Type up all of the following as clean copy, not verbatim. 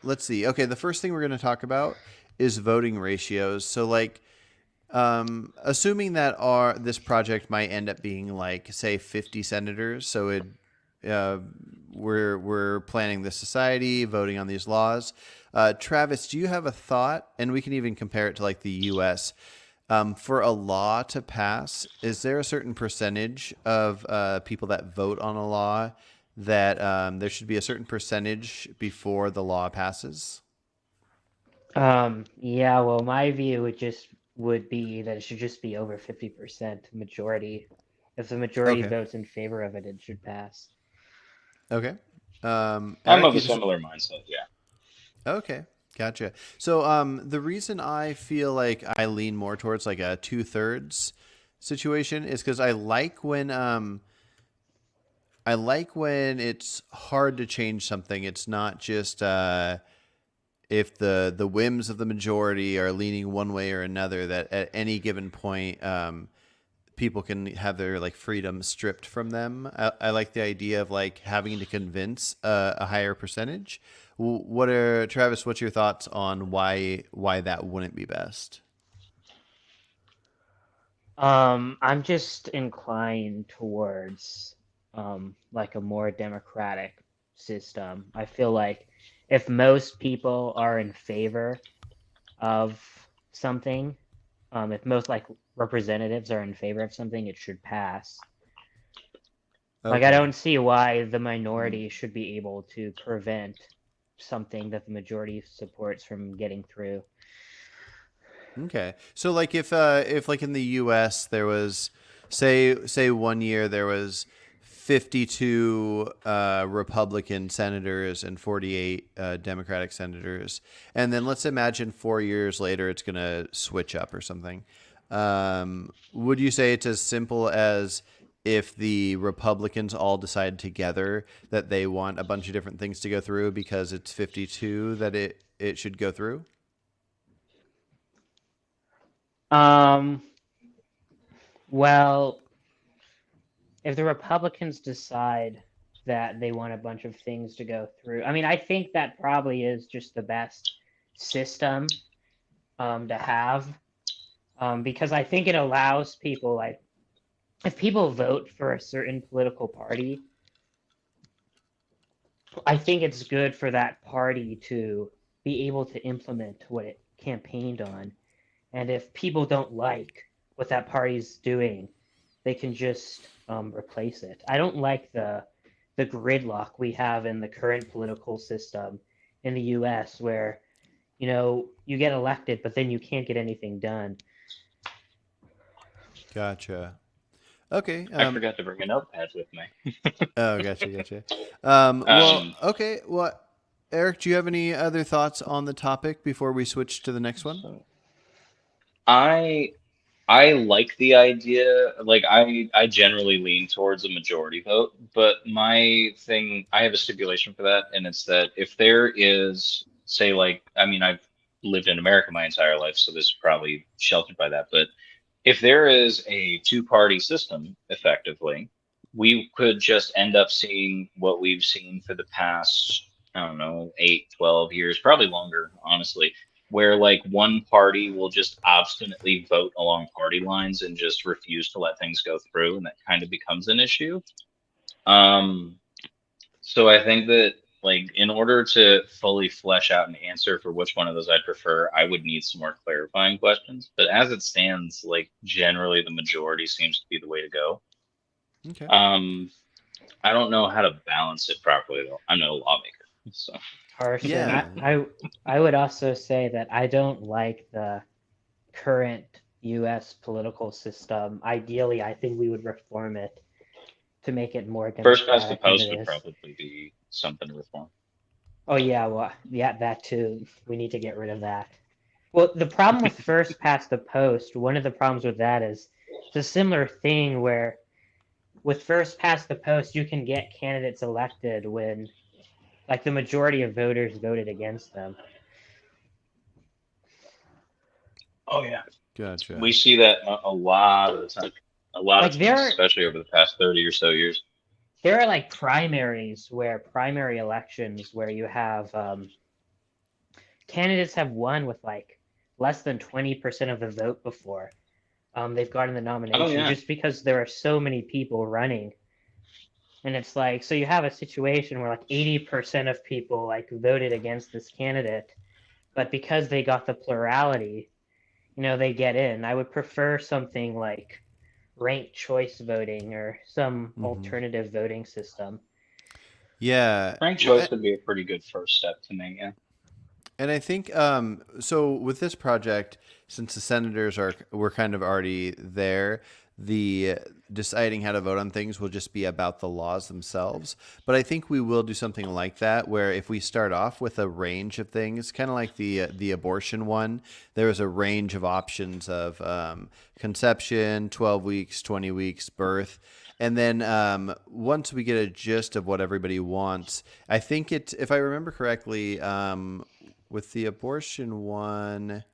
let's see. Okay, the first thing we're going to talk about is voting ratios. So like assuming that our this project might end up being like say 50 senators, so it uh, we're planning this society, voting on these laws. Travis, do you have a thought? And we can even compare it to like the U.S. For a law to pass, is there a certain percentage of people that vote on a law that there should be a certain percentage before the law passes? Yeah, well, my view would be that it should just be over 50% majority. If the majority Okay. votes in favor of it, it should pass. Okay. I'm Eric, of a you just similar mindset. Yeah. okay. Gotcha. So the reason I feel like I lean more towards like a 2/3 situation is because I like when it's hard to change something. It's not just if the whims of the majority are leaning one way or another. That at any given point, people can have their like freedom stripped from them. I like the idea of like having to convince a higher percentage. What are Travis? What's your thoughts on why that wouldn't be best? I'm just inclined towards like a more democratic system. I feel like if most people are in favor of something, if most like representatives are in favor of something, it should pass. Like I Okay. don't see why the minority should be able to prevent something that the majority supports from getting through. Okay. So like if like in the US there was say one year there was 52 Republican senators and 48 Democratic senators. And then let's imagine 4 years later it's going to switch up or something. Would you say it's as simple as if the Republicans all decide together that they want a bunch of different things to go through because it's 52 that it should go through? Um, well, if the Republicans decide that they want a bunch of things to go through, I mean, I think that probably is just the best system to have because I think it allows people like if people vote for a certain political party, I think it's good for that party to be able to implement what it campaigned on. And if people don't like what that party's doing, they can just replace it. I don't like the gridlock we have in the current political system in the U.S. where you get elected, but then you can't get anything done. Gotcha. Okay. I forgot to bring a notepad with me. Oh, gotcha, gotcha. Well, Um, okay. Well, Eric, do you have any other thoughts on the topic before we switch to the next one? so I I like the idea. Like I generally lean towards a majority vote, but my thing, I have a stipulation for that, and it's that if there is, say, like, I mean, I've lived in America my entire life, so this is probably sheltered by that, but if there is a two-party system, effectively, we could just end up seeing what we've seen for the past, I don't know, 8, 12 years, probably longer, honestly, where like one party will just obstinately vote along party lines and just refuse to let things go through, and that kind of becomes an issue. Um, so I think that like in order to fully flesh out an answer for which one of those I'd prefer, I would need some more clarifying questions. But as it stands, like generally the majority seems to be the way to go. Okay. Um, I don't know how to balance it properly though. I'm no lawmaker, so Carson, Yeah. I would also say that I don't like the current U.S. political system. Ideally, I think we would reform it to make it more first past the democratic than it post would is. probably be something to reform. Oh yeah, well, yeah, that too. We need to get rid of that. Well, the problem with first past the post, one of the problems with that is it's a similar thing where with first past the post, you can get candidates elected when like the majority of voters voted against them. Oh yeah. We Gotcha. see that a lot of the time, a lot of Like times, especially over the past 30 or so years. there are like primaries where primary elections where you have candidates have won with like less than 20% of the vote before they've gotten the nomination, yeah. just because there are so many people running. And it's like, so you have a situation where like 80% of people like voted against this candidate, but because they got the plurality, they get in. I would prefer something like ranked choice voting or some alternative voting system. Yeah. Ranked choice would be a pretty good first step to me. Yeah. And I think so with this project, since the senators we're kind of already there, the deciding how to vote on things will just be about the laws themselves. But I think we will do something like that, where if we start off with a range of things, kind of like the abortion one, there was a range of options of conception, 12 weeks, 20 weeks, birth. And then once we get a gist of what everybody wants, I think if I remember correctly, with the abortion one,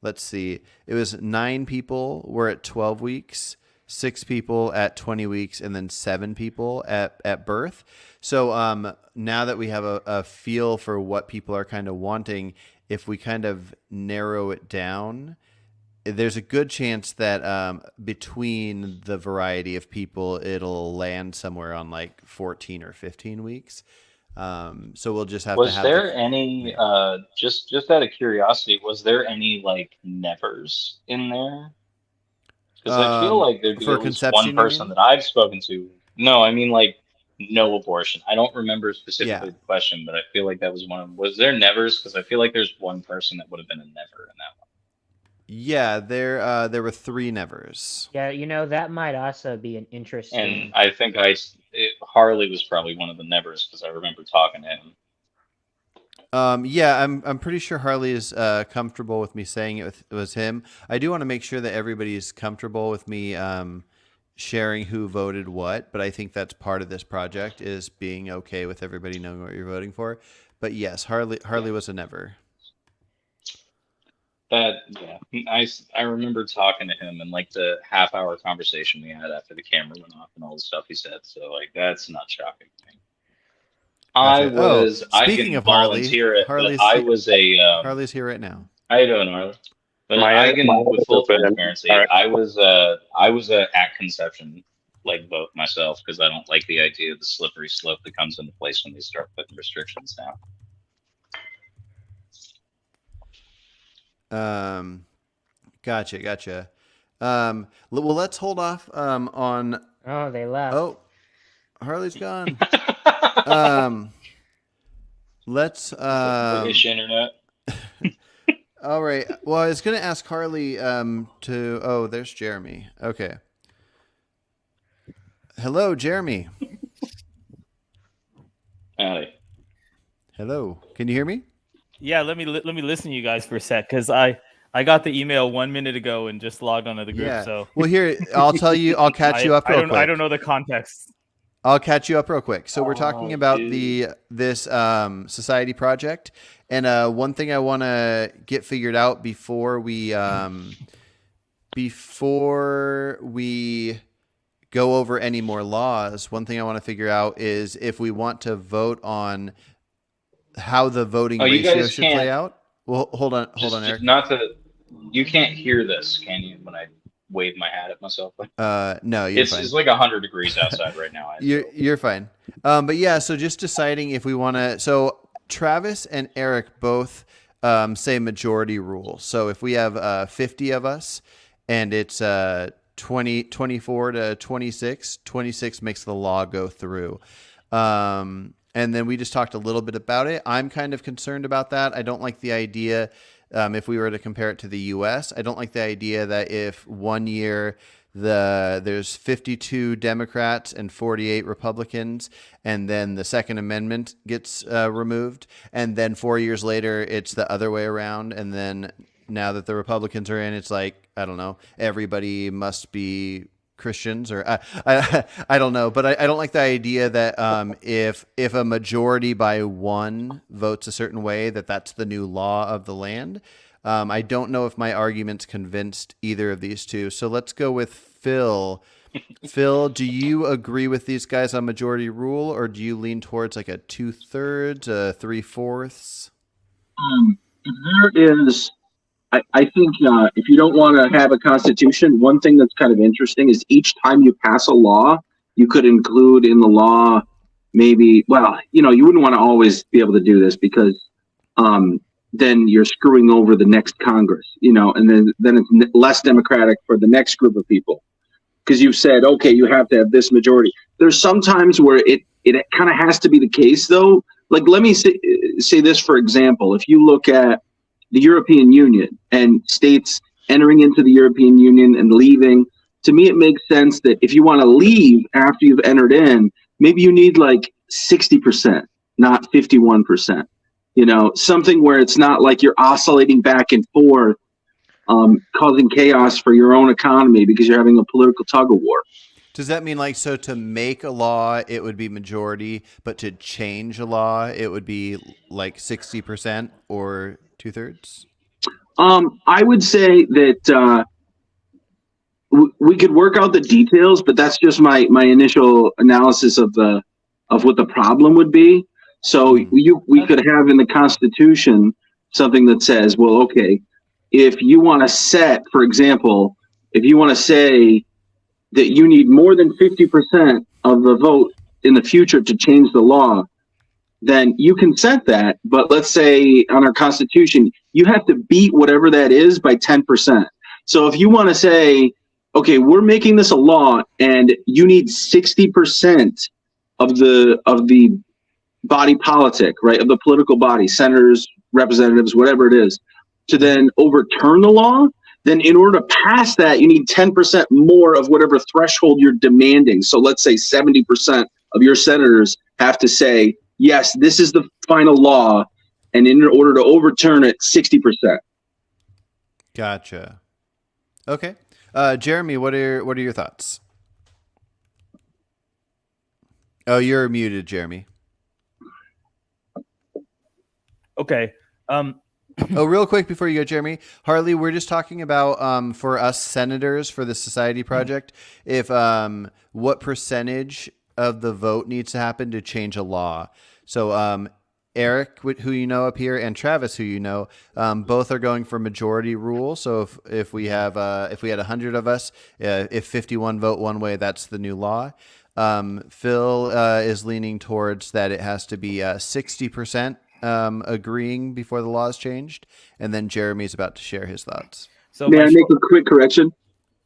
let's see, it was 9 people were at 12 weeks, 6 people at 20 weeks, and then 7 people at birth. So now that we have a feel for what people are kind of wanting, if we kind of narrow it down, there's a good chance that between the variety of people, it'll land somewhere on like 14 or 15 weeks. So we'll just have to Was have there any just out of curiosity, was there any like nevers in there? Because I feel like there'd be for at least conception, one you person mean? that I've spoken to. No, I mean like no abortion. I don't remember specifically Yeah. the question, but I feel like that was one of them. Was there nevers? Because I feel like there's one person that would have been a never in that one. Yeah, there were 3 nevers. Yeah, that might also be an interesting. And I think Harley was probably one of the nevers because I remember talking to him. Yeah, I'm pretty sure Harley is comfortable with me saying it was him. I do want to make sure that everybody's comfortable with me sharing who voted what, but I think that's part of this project is being okay with everybody knowing what you're voting for. But yes, Harley was a never. I remember talking to him and like the half-hour conversation we had after the camera went off and all the stuff he said. So like that's not shocking to me. Gotcha. I Speaking can of Harley, volunteer it, Harley's but I was a Harley's here right now. How you doing, Harley? But I can, with full transparency, All right. I was a at conception like vote myself because I don't like the idea of the slippery slope that comes into place when they start putting restrictions down. Gotcha. Well, let's hold off on. Oh, they left. Oh, Harley's gone. Let's. British internet. All right. Well, I was gonna ask Harley to. Oh, there's Jeremy. Okay. Hello, Jeremy. Howdy. Hello. Can you hear me? Yeah, let me listen to you guys for a sec because I got the email 1 minute ago and just logged onto the group. Yeah. So Well, here I'll tell you. I'll catch you up real quick. I don't know the context. I'll catch you up real quick. So we're talking about dude. this society project, and one thing I want to get figured out before we go over any more laws. One thing I want to figure out is if we want to vote on how the voting Oh, you ratio guys should can't- play out. Well, hold on, Eric. You can't hear this, can you? When I wave my hat at myself, No, you're fine. it's like 100 degrees outside right now. You're fine. But yeah, so just deciding if we want to. So Travis and Eric both say majority rule. So if we have 50 of us and it's 24 to 26, 26 makes the law go through. And then we just talked a little bit about it. I'm kind of concerned about that. I don't like the idea. If we were to compare it to the U.S., I don't like the idea that if one year there's 52 Democrats and 48 Republicans, and then the Second Amendment gets removed, and then 4 years later it's the other way around, and then now that the Republicans are in, it's like, I don't know, everybody must be Christians, or I don't know, but I don't like the idea that if a majority by one votes a certain way, that's the new law of the land. I don't know if my argument's convinced either of these two. So let's go with Phil. Phil, do you agree with these guys on majority rule, or do you lean towards like a 2/3, 3/4? There is, I think, if you don't want to have a constitution, one thing that's kind of interesting is each time you pass a law, you could include in the law maybe, well, you wouldn't want to always be able to do this because then you're screwing over the next Congress, and then it's less democratic for the next group of people because you've said, okay, you have to have this majority. There's some times where it kind of has to be the case, though. Like, let me say this, for example. If you look at the European Union and states entering into the European Union and leaving, to me, it makes sense that if you want to leave after you've entered in, maybe you need like 60%, not 51%. Something where it's not like you're oscillating back and forth, causing chaos for your own economy because you're having a political tug of war. Does that mean like, so to make a law, it would be majority, but to change a law, it would be like 60% or 2/3? I would say that we could work out the details, but that's just my initial analysis of what the problem would be. So we could have in the Constitution something that says, well, okay, if you want to set, for example, if you want to say that you need more than 50% of the vote in the future to change the law, then you can set that. But let's say on our Constitution, you have to beat whatever that is by 10%. So if you want to say, okay, we're making this a law and you need 60% of the body politic, right, of the political body, senators, representatives, whatever it is, to then overturn the law, then in order to pass that, you need 10% more of whatever threshold you're demanding. So let's say 70% of your senators have to say, yes, this is the final law, and in order to overturn it, 60%. Gotcha. Okay. Jeremy, what are your thoughts? Oh, you're muted, Jeremy. Okay. Oh, real quick before you go, Jeremy, Harley, we're just talking about for us senators for the Society Project, if what percentage of the vote needs to happen to change a law. So Eric, who you know up here, and Travis, who you know, both are going for majority rule. So if we had 100 of us, if 51 vote one way, that's the new law. Phil is leaning towards that it has to be 60%. Agreeing before the law is changed, and then Jeremy's about to share his thoughts. So may I make a quick correction?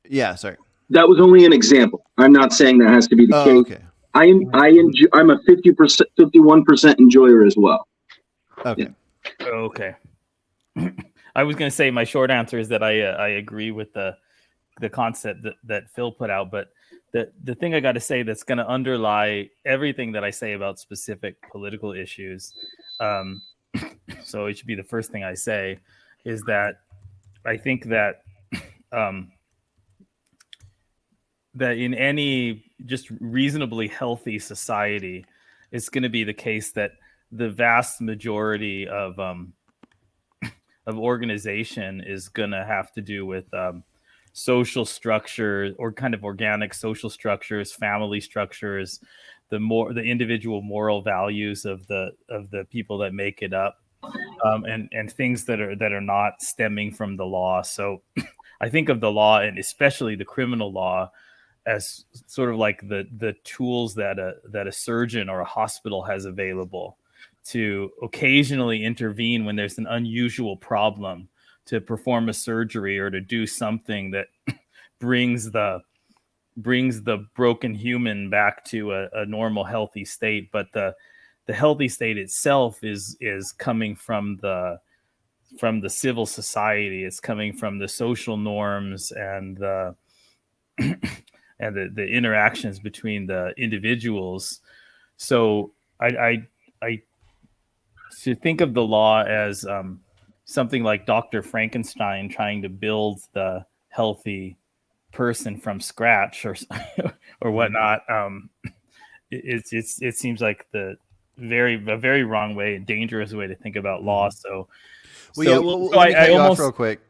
Yeah, sorry. That was only an example. I'm not saying that has to be the case. Okay. I'm a 51% enjoyer as well. Okay. Yeah. Okay. I was going to say my short answer is that I agree with the concept that Phil put out, but the thing I got to say that's going to underlie everything that I say about specific political issues, so it should be the first thing I say, is that I think that that in any just reasonably healthy society, it's going to be the case that the vast majority of organization is going to have to do with social structure or kind of organic social structures, family structures, the individual moral values of the people that make it up, and things that are not stemming from the law. So I think of the law, and especially the criminal law, as sort of like the tools that a surgeon or a hospital has available to occasionally intervene when there's an unusual problem, to perform a surgery or to do something that brings the broken human back to a normal, healthy state. But the healthy state itself is coming from the civil society. It's coming from the social norms and the interactions between the individuals. So I should think of the law as something like Dr. Frankenstein trying to build the healthy person from scratch or whatnot. It seems like a very wrong way, a dangerous way to think about law. So Let me cut you off real quick.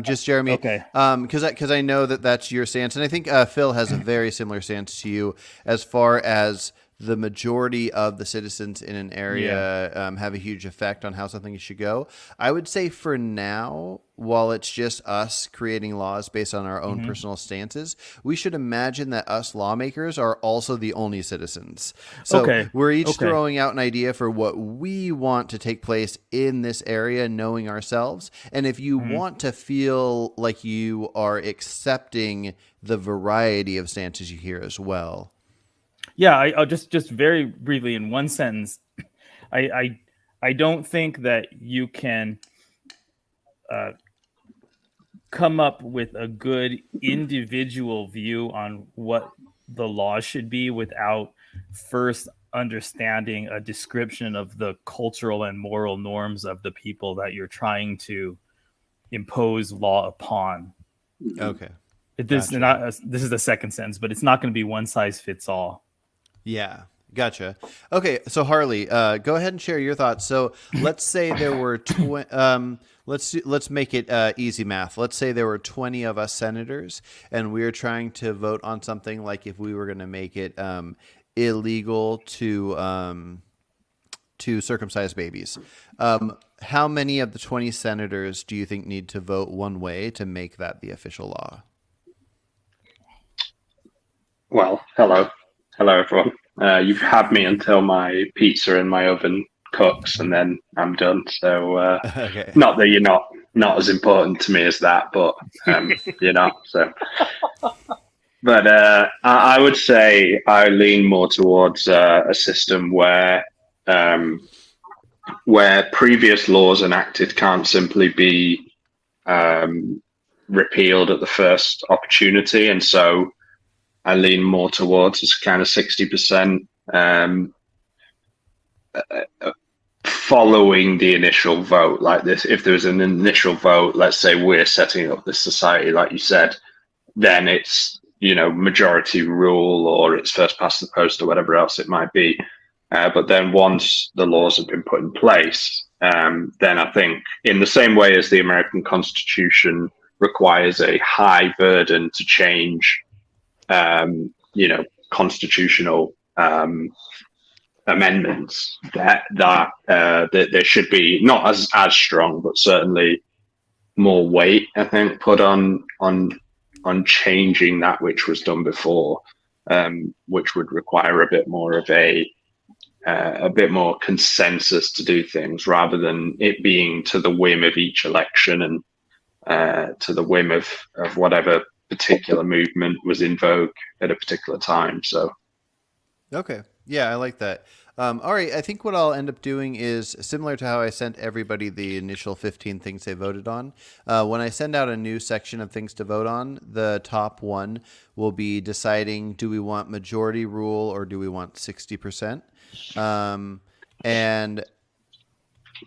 Just Jeremy, okay, because I know that's your stance, and I think Phil has a very similar stance to you as far as the majority of the citizens in an area have a huge effect on how something should go. I would say for now, while it's just us creating laws based on our own personal stances, we should imagine that us lawmakers are also the only citizens. So we're each throwing out an idea for what we want to take place in this area, knowing ourselves. And if you want to feel like you are accepting the variety of stances you hear as well. Yeah, I'll just very briefly in one sentence. I don't think that you can come up with a good individual view on what the law should be without first understanding a description of the cultural and moral norms of the people that you're trying to impose law upon. Okay. This is the second sentence, but it's not going to be one size fits all. Yeah, gotcha. Okay, so Harley, go ahead and share your thoughts. So let's say there were let's make it easy math. Let's say there were 20 of us senators, and we were trying to vote on something like if we were going to make it illegal to circumcise babies. How many of the 20 senators do you think need to vote one way to make that the official law? Well, hello everyone. You've had me until my pizza in my oven cooks, and then I'm done. So, Okay. not that you're not as important to me as that, but you're not. So, but I would say I lean more towards a system where previous laws enacted can't simply be repealed at the first opportunity, and so I lean more towards this kind of 60% following the initial vote. Like this, if there's an initial vote, let's say we're setting up this society, like you said, then it's, majority rule, or it's first past the post, or whatever else it might be. But then once the laws have been put in place, then I think in the same way as the American Constitution requires a high burden to change constitutional amendments, that there should be not as strong, but certainly more weight, I think, put on changing that which was done before, which would require a bit more of a bit more consensus to do things, rather than it being to the whim of each election and to the whim of whatever particular movement was in vogue at a particular time. So Okay. Yeah, I like that. All right. I think what I'll end up doing is similar to how I sent everybody the initial 15 things they voted on. When I send out a new section of things to vote on, the top one will be deciding, do we want majority rule or do we want 60%? And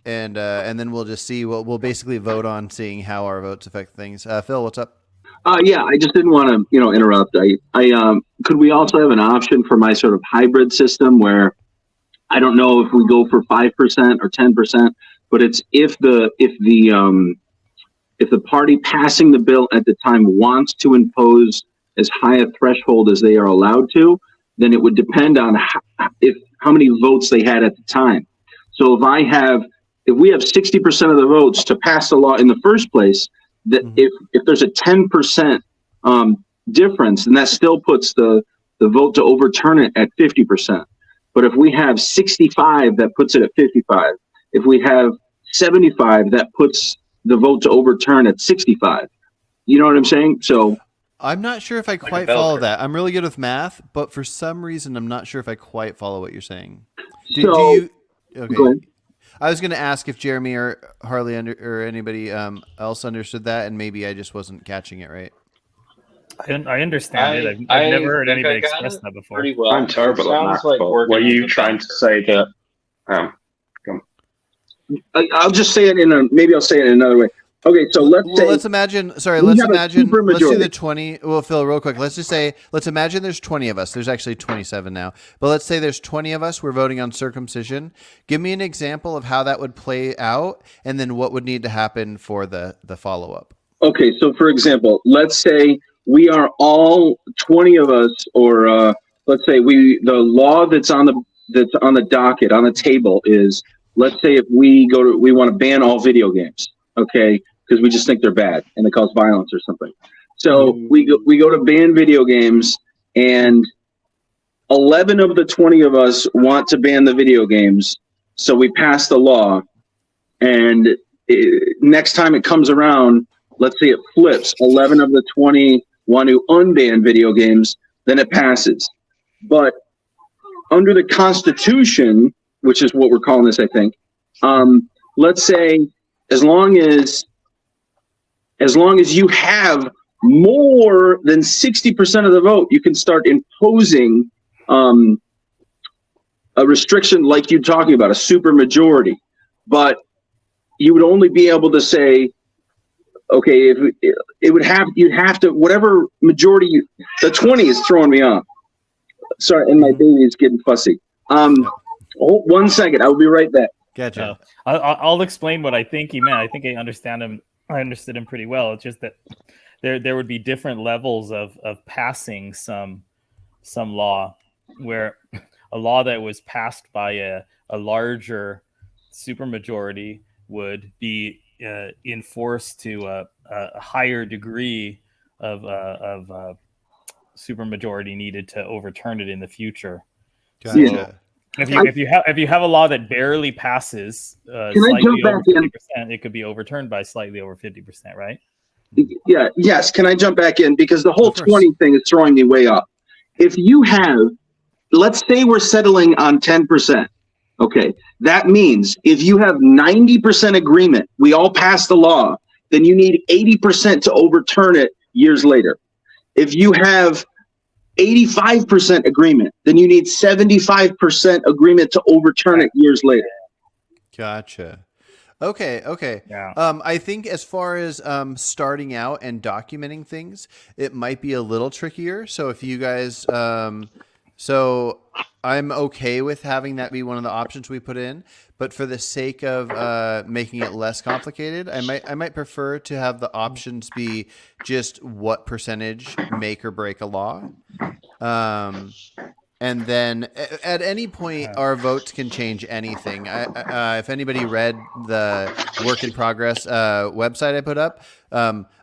then we'll just see what we'll basically vote on, seeing how our votes affect things. Phil, what's up? Yeah, I just didn't want to, interrupt. Could we also have an option for my sort of hybrid system where I don't know if we go for 5% or 10%, but it's if the party passing the bill at the time wants to impose as high a threshold as they are allowed to, then it would depend on how many votes they had at the time. So if we have 60% of the votes to pass the law in the first place, that if there's a 10% difference, then that still puts the vote to overturn it at 50%. But if we have 65, that puts it at 55. If we have 75, that puts the vote to overturn at 65. You know what I'm saying? So I'm not sure if I quite follow that. I'm really good with math, but for some reason, I'm not sure if I quite follow what you're saying. Do you? Okay. Go ahead. I was going to ask if Jeremy or Harley or anybody else understood that, and maybe I just wasn't catching it right. I understand it. I've never heard anybody express that before. Pretty well. I'm terrible at math. Like but were you trying to say that? I'll just say it maybe I'll say it in another way. Okay, so let's imagine. Let's have a imagine. Let's do supermajority. the 20. Well, Phil, real quick. Let's imagine there's 20 of us. There's actually 27 now, but let's say there's 20 of us. We're voting on circumcision. Give me an example of how that would play out, and then what would need to happen for the follow up. Okay, so for example, let's say we are all 20 of us, or let's say the law that's on the docket on the table is, let's say if we want to ban all video games, okay, because we just think they're bad and they cause violence or something. So we go to ban video games, and 11 of the 20 of us want to ban the video games. So we pass the law, and next time it comes around, let's say it flips. 11 of the 20 want to unban video games, then it passes. But under the Constitution, which is what we're calling this, I think, let's say as long as you have more than 60% of the vote, you can start imposing a restriction like you're talking about, a supermajority. But you would only be able to say, okay, if you'd have to, whatever majority the 20 is throwing me off. Sorry, and my baby is getting fussy. Hold 1 second, I'll be right back. Gotcha. I'll explain what I think he meant. I think I understand him. I understood him pretty well. It's just that there would be different levels of passing some law, where a law that was passed by a larger supermajority would be enforced to a higher degree of supermajority needed to overturn it in the future. Gotcha. If you have a law that barely passes slightly over 50%, it could be overturned by slightly over 50%, right? Yeah. Yes. Can I jump back in, because the whole 20 thing is throwing me way off. If you have, let's say we're settling on 10%. Okay, that means if you have 90% agreement, we all pass the law, then you need 80% to overturn it years later. If you have 85% agreement, then you need 75% agreement to overturn it years later. Gotcha. Okay. Yeah. I think as far as starting out and documenting things, it might be a little trickier. So if you guys, so I'm okay with having that be one of the options we put in, but for the sake of making it less complicated, I might prefer to have the options be just what percentage make or break a law. And then at any point, our votes can change anything. If anybody read the work in progress website I put up,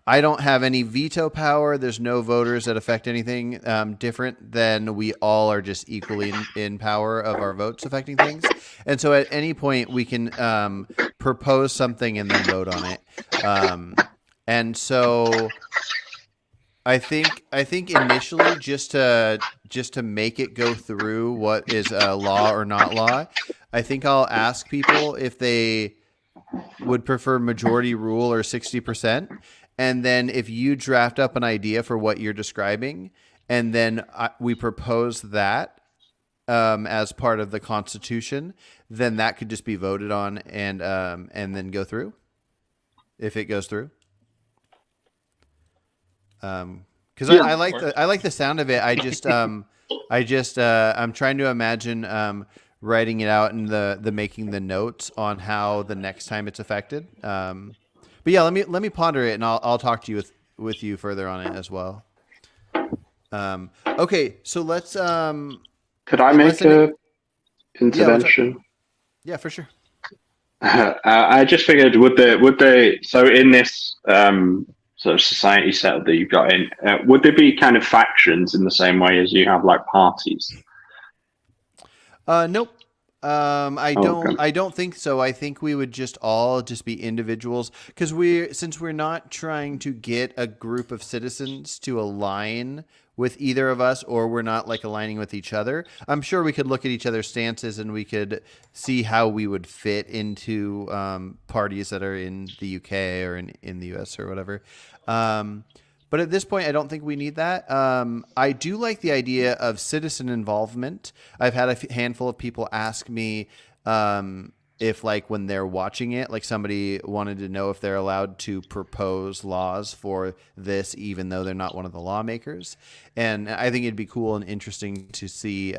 I don't have any veto power. There's no voters that affect anything different than we all are just equally in power of our votes affecting things. And so at any point, we can propose something and then vote on it. And so I think initially just to make it go through what is a law or not law, I think I'll ask people if they would prefer majority rule or 60%. And then if you draft up an idea for what you're describing, and then we propose that as part of the Constitution, then that could just be voted on and then go through, if it goes through. Because I like the sound of it. I'm trying to imagine writing it out and the making the notes on how the next time it's affected. But yeah, let me ponder it, and I'll talk to you with you further on it as well. Okay, so let's. Could I make a intervention? Yeah, for sure. I just figured would they so in this sort of society setup that you've got in, would there be kind of factions in the same way as you have like parties? Nope. I don't think so. I think we would just all be individuals, because since we're not trying to get a group of citizens to align with either of us, or we're not like aligning with each other. I'm sure we could look at each other's stances and we could see how we would fit into parties that are in the UK or in the US or whatever. But at this point, I don't think we need that. I do like the idea of citizen involvement. I've had a handful of people ask me if, like, when they're watching it, like somebody wanted to know if they're allowed to propose laws for this, even though they're not one of the lawmakers. And I think it'd be cool and interesting to see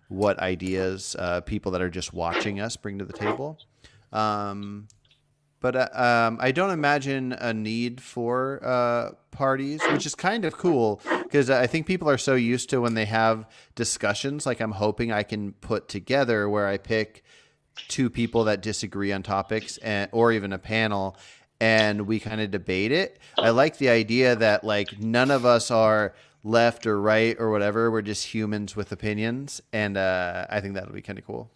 what ideas people that are just watching us bring to the table. but I don't imagine a need for parties, which is kind of cool because I think people are so used to when they have discussions. Like I'm hoping I can put together where I pick two people that disagree on topics or even a panel, and we kind of debate it. I like the idea that like none of us are left or right or whatever. We're just humans with opinions, and I think that'll be kind of cool.